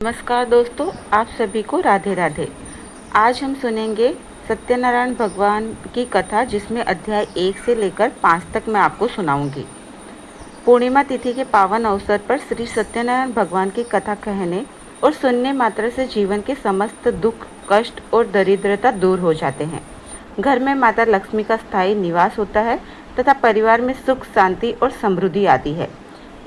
नमस्कार दोस्तों, आप सभी को राधे राधे। आज हम सुनेंगे सत्यनारायण भगवान की कथा, जिसमें अध्याय 1 से लेकर 5 तक मैं आपको सुनाऊंगी। पूर्णिमा तिथि के पावन अवसर पर श्री सत्यनारायण भगवान की कथा कहने और सुनने मात्र से जीवन के समस्त दुख, कष्ट और दरिद्रता दूर हो जाते हैं। घर में माता लक्ष्मी का स्थायी निवास होता है तथा परिवार में सुख, शांति और समृद्धि आती है।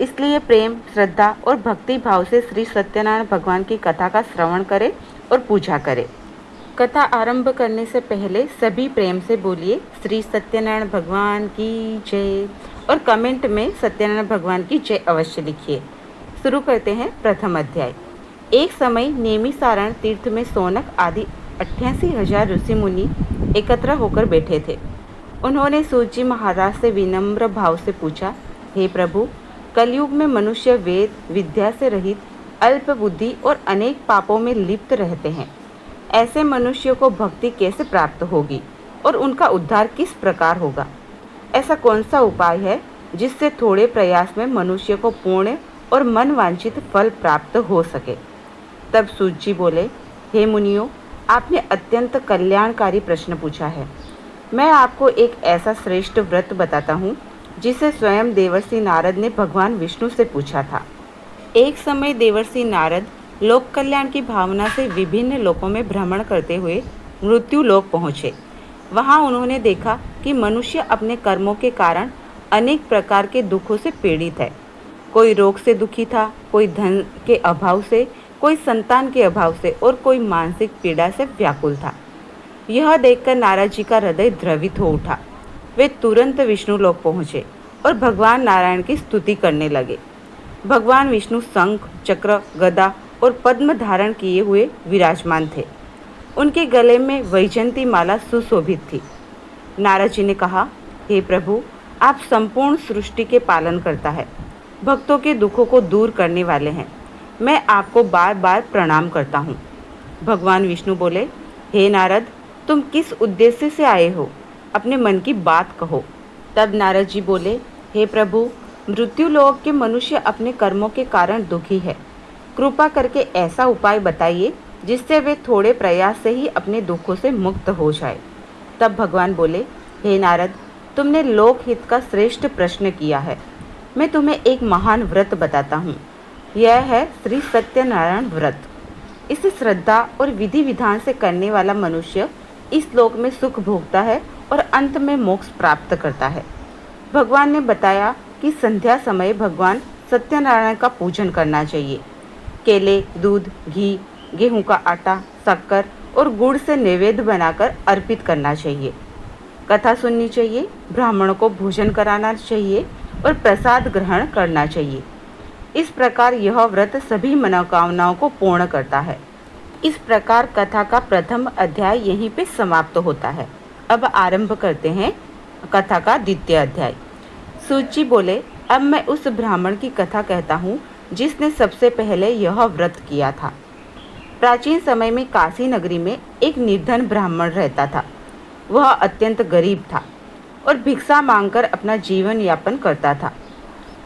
इसलिए प्रेम, श्रद्धा और भक्ति भाव से श्री सत्यनारायण भगवान की कथा का श्रवण करें और पूजा करें। कथा आरंभ करने से पहले सभी प्रेम से बोलिए श्री सत्यनारायण भगवान की जय और कमेंट में सत्यनारायण भगवान की जय अवश्य लिखिए। शुरू करते हैं प्रथम अध्याय। एक समय नेमिसारण तीर्थ में सौनक आदि 88,000 ऋषि मुनि एकत्र होकर बैठे थे। उन्होंने सूत जी महाराज से विनम्र भाव से पूछा, हे प्रभु, कलयुग में मनुष्य वेद विद्या से रहित, अल्प बुद्धि और अनेक पापों में लिप्त रहते हैं। ऐसे मनुष्य को भक्ति कैसे प्राप्त होगी और उनका उद्धार किस प्रकार होगा? ऐसा कौन सा उपाय है जिससे थोड़े प्रयास में मनुष्य को पूर्ण और मन वांछित फल प्राप्त हो सके? तब सूत जी बोले, हे मुनियों, आपने अत्यंत कल्याणकारी प्रश्न पूछा है। मैं आपको एक ऐसा श्रेष्ठ व्रत बताता हूँ जिसे स्वयं देवर्षि नारद ने भगवान विष्णु से पूछा था। एक समय देवर्षि नारद लोक कल्याण की भावना से विभिन्न लोकों में भ्रमण करते हुए मृत्यु लोक पहुँचे। वहाँ उन्होंने देखा कि मनुष्य अपने कर्मों के कारण अनेक प्रकार के दुखों से पीड़ित है। कोई रोग से दुखी था, कोई धन के अभाव से, कोई संतान के अभाव से और कोई मानसिक पीड़ा से व्याकुल था। यह देखकर नारद जी का हृदय द्रवित हो उठा। वे तुरंत विष्णु लोक पहुँचे और भगवान नारायण की स्तुति करने लगे। भगवान विष्णु शंख, चक्र, गदा और पद्म धारण किए हुए विराजमान थे। उनके गले में वैजयंती माला सुशोभित थी। नारद जी ने कहा, हे प्रभु, आप संपूर्ण सृष्टि के पालन करता है, भक्तों के दुखों को दूर करने वाले हैं। मैं आपको बार बार प्रणाम करता हूँ। भगवान विष्णु बोले, हे नारद, तुम किस उद्देश्य से आए हो? अपने मन की बात कहो। तब नारद जी बोले, हे प्रभु, मृत्यु लोक के मनुष्य अपने कर्मों के कारण दुखी है। कृपा करके ऐसा उपाय बताइए जिससे वे थोड़े प्रयास से ही अपने दुखों से मुक्त हो जाए। तब भगवान बोले, हे नारद, तुमने लोकहित का श्रेष्ठ प्रश्न किया है। मैं तुम्हें एक महान व्रत बताता हूँ। यह है श्री सत्यनारायण व्रत। इसे श्रद्धा और विधि विधान से करने वाला मनुष्य इस लोक में सुख भोगता है और अंत में मोक्ष प्राप्त करता है। भगवान ने बताया कि संध्या समय भगवान सत्यनारायण का पूजन करना चाहिए। केले, दूध, घी, गेहूं का आटा, शक्कर और गुड़ से नैवेद्य बनाकर अर्पित करना चाहिए। कथा सुननी चाहिए, ब्राह्मणों को भोजन कराना चाहिए और प्रसाद ग्रहण करना चाहिए। इस प्रकार यह व्रत सभी मनोकामनाओं को पूर्ण करता है। इस प्रकार कथा का प्रथम अध्याय यहीं पे समाप्त होता है। अब आरंभ करते हैं कथा का द्वितीय अध्याय। सूत जी बोले, अब मैं उस ब्राह्मण की कथा कहता हूँ जिसने सबसे पहले यह व्रत किया था। प्राचीन समय में काशी नगरी में एक निर्धन ब्राह्मण रहता था। वह अत्यंत गरीब था और भिक्षा मांगकर अपना जीवन यापन करता था।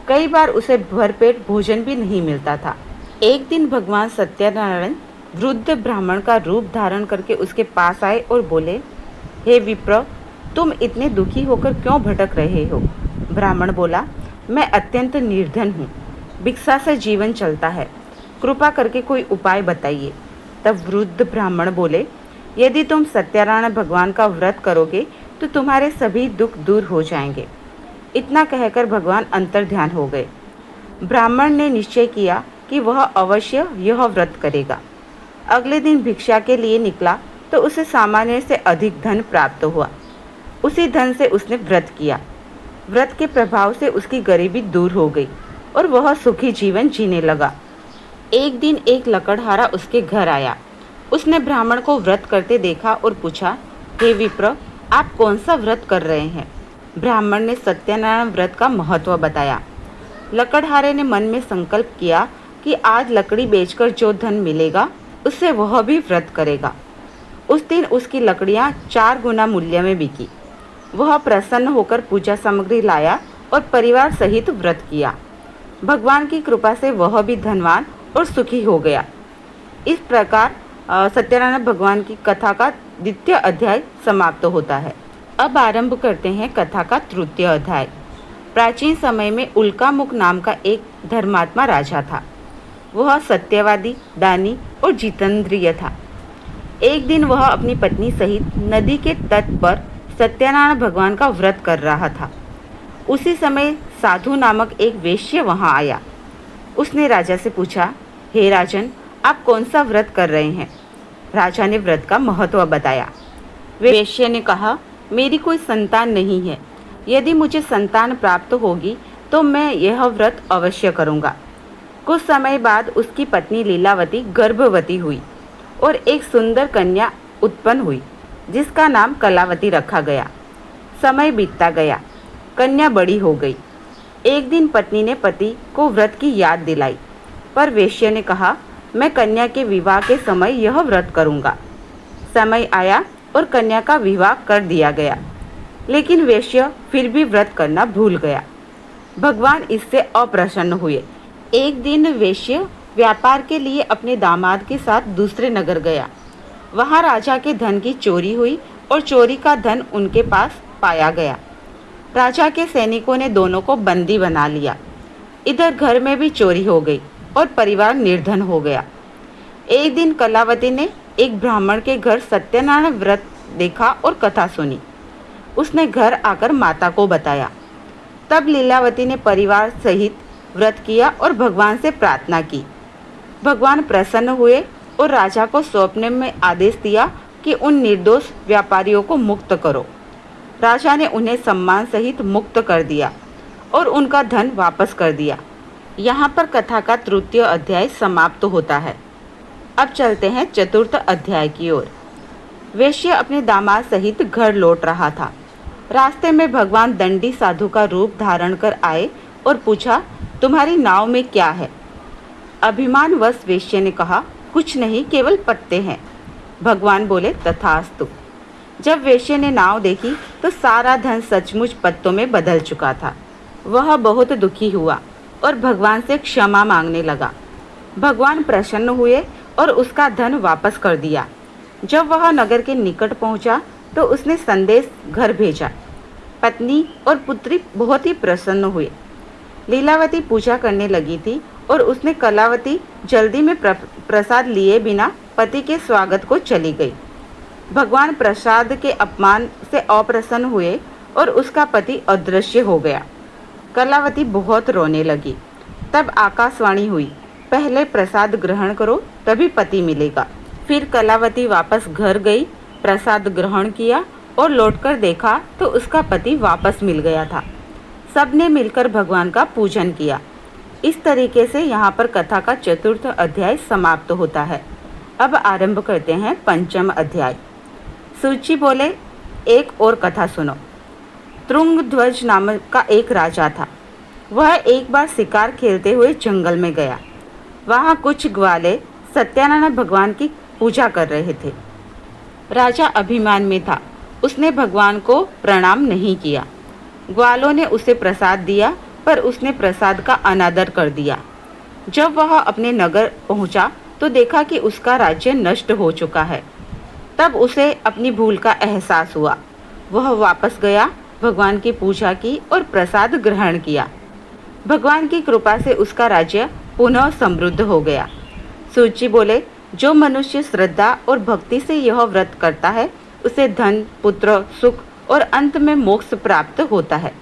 कई बार उसे भरपेट भोजन भी नहीं मिलता था। एक दिन भगवान सत्यनारायण वृद्ध ब्राह्मण का रूप धारण करके उसके पास आए और बोले, हे विप्र, तुम इतने दुखी होकर क्यों भटक रहे हो? ब्राह्मण बोला, मैं अत्यंत निर्धन हूँ, भिक्षा से जीवन चलता है, कृपा करके कोई उपाय बताइए। तब वृद्ध ब्राह्मण बोले, यदि तुम सत्यनारायण भगवान का व्रत करोगे तो तुम्हारे सभी दुख दूर हो जाएंगे। इतना कहकर भगवान अंतर्ध्यान हो गए। ब्राह्मण ने निश्चय किया कि वह अवश्य यह व्रत करेगा। अगले दिन भिक्षा के लिए निकला तो उसे सामान्य से अधिक धन प्राप्त हुआ। उसी धन से उसने व्रत किया। व्रत के प्रभाव से उसकी गरीबी दूर हो गई और वह सुखी जीवन जीने लगा। एक दिन एक लकड़हारा उसके घर आया। उसने ब्राह्मण को व्रत करते देखा और पूछा, हे विप्र, आप कौन सा व्रत कर रहे हैं? ब्राह्मण ने सत्यनारायण व्रत का महत्व बताया। लकड़हारे ने मन में संकल्प किया कि आज लकड़ी बेचकर जो धन मिलेगा उससे वह भी व्रत करेगा। उस दिन उसकी लकड़ियां 4 गुना मूल्य में बिकी। वह प्रसन्न होकर पूजा सामग्री लाया और परिवार सहित व्रत किया। भगवान की कृपा से वह भी धनवान और सुखी हो गया। इस प्रकार सत्यनारायण भगवान की कथा का द्वितीय अध्याय समाप्त होता है। अब आरंभ करते हैं कथा का तृतीय अध्याय। प्राचीन समय में उल्कामुख नाम का एक धर्मात्मा राजा था। वह सत्यवादी, दानी और जितेंद्रिय था। एक दिन वह अपनी पत्नी सहित नदी के तट पर सत्यनारायण भगवान का व्रत कर रहा था। उसी समय साधु नामक एक वेश्य वहां आया। उसने राजा से पूछा, हे राजन, आप कौन सा व्रत कर रहे हैं? राजा ने व्रत का महत्व बताया। वेश्य ने कहा, मेरी कोई संतान नहीं है। यदि मुझे संतान प्राप्त होगी तो मैं यह व्रत अवश्य करूँगा। कुछ समय बाद उसकी पत्नी लीलावती गर्भवती हुई और एक सुंदर कन्या उत्पन्न हुई, जिसका नाम कलावती रखा गया। समय बीतता गया, कन्या बड़ी हो गई। एक दिन पत्नी ने पति को व्रत की याद दिलाई, पर वेश्य ने कहा, मैं कन्या के विवाह के समय यह व्रत करूँगा। समय आया और कन्या का विवाह कर दिया गया, लेकिन वेश्य फिर भी व्रत करना भूल गया। भगवान इससे अप्रसन्न हुए। एक दिन वेश्य व्यापार के लिए अपने दामाद के साथ दूसरे नगर गया। वहां राजा के धन की चोरी हुई और चोरी का धन उनके पास पाया गया। राजा के सैनिकों ने दोनों को बंदी बना लिया। इधर घर में भी चोरी हो गई और परिवार निर्धन हो गया। एक दिन कलावती ने एक ब्राह्मण के घर सत्यनारायण व्रत देखा और कथा सुनी। उसने घर आकर माता को बताया। तब लीलावती ने परिवार सहित व्रत किया और भगवान से प्रार्थना की। भगवान प्रसन्न हुए और राजा को स्वप्न में आदेश दिया कि उन निर्दोष व्यापारियों को मुक्त करो। राजा ने उन्हें सम्मान सहित मुक्त कर दिया और उनका धन वापस कर दिया। यहाँ पर कथा का तृतीय अध्याय समाप्त होता है। अब चलते हैं चतुर्थ अध्याय की ओर। वेश्य अपने दामाद सहित घर लौट रहा था। रास्ते में भगवान दंडी साधु का रूप धारण कर आए और पूछा, तुम्हारी नाव में क्या है? अभिमानवश वेश्य ने कहा, कुछ नहीं, केवल पत्ते हैं। भगवान बोले, तथास्तु। जब वेश्य ने नाव देखी तो सारा धन सचमुच पत्तों में बदल चुका था। वह बहुत दुखी हुआ और भगवान से क्षमा मांगने लगा। भगवान प्रसन्न हुए और उसका धन वापस कर दिया। जब वह नगर के निकट पहुंचा तो उसने संदेश घर भेजा। पत्नी और पुत्री बहुत ही प्रसन्न हुए। लीलावती पूजा करने लगी थी और उसने कलावती जल्दी में प्रसाद लिए बिना पति के स्वागत को चली गई। भगवान प्रसाद के अपमान से अप्रसन्न हुए और उसका पति अदृश्य हो गया। कलावती बहुत रोने लगी। तब आकाशवाणी हुई, पहले प्रसाद ग्रहण करो, तभी पति मिलेगा। फिर कलावती वापस घर गई, प्रसाद ग्रहण किया और लौटकर देखा तो उसका पति वापस मिल गया था। सबने मिलकर भगवान का पूजन किया। इस तरीके से यहाँ पर कथा का चतुर्थ अध्याय समाप्त होता है। अब आरंभ करते हैं पंचम अध्याय। सूची बोले, एक और कथा सुनो। तुंगध्वज नामक का एक राजा था। वह एक बार शिकार खेलते हुए जंगल में गया। वहाँ कुछ ग्वाले सत्यनारायण भगवान की पूजा कर रहे थे। राजा अभिमान में था। उसने भगवान को प्रणाम नहीं किया। ग्वालों ने उसे प्रसाद दिया, पर उसने प्रसाद का अनादर कर दिया। जब वह अपने नगर पहुंचा तो देखा कि उसका राज्य नष्ट हो चुका है। तब उसे अपनी भूल का एहसास हुआ। वह वापस गया, भगवान की पूजा की और प्रसाद ग्रहण किया। भगवान की कृपा से उसका राज्य पुनः समृद्ध हो गया। सूची बोले, जो मनुष्य श्रद्धा और भक्ति से यह व्रत करता है उसे धन, पुत्र, सुख और अंत में मोक्ष प्राप्त होता है।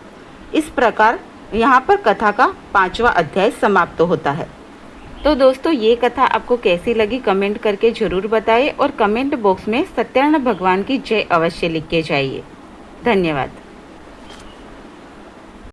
इस प्रकार यहाँ पर कथा का 5वां अध्याय समाप्त होता है। तो दोस्तों, ये कथा आपको कैसी लगी कमेंट करके ज़रूर बताइए और कमेंट बॉक्स में सत्यनारायण भगवान की जय अवश्य लिख के जाइए। धन्यवाद।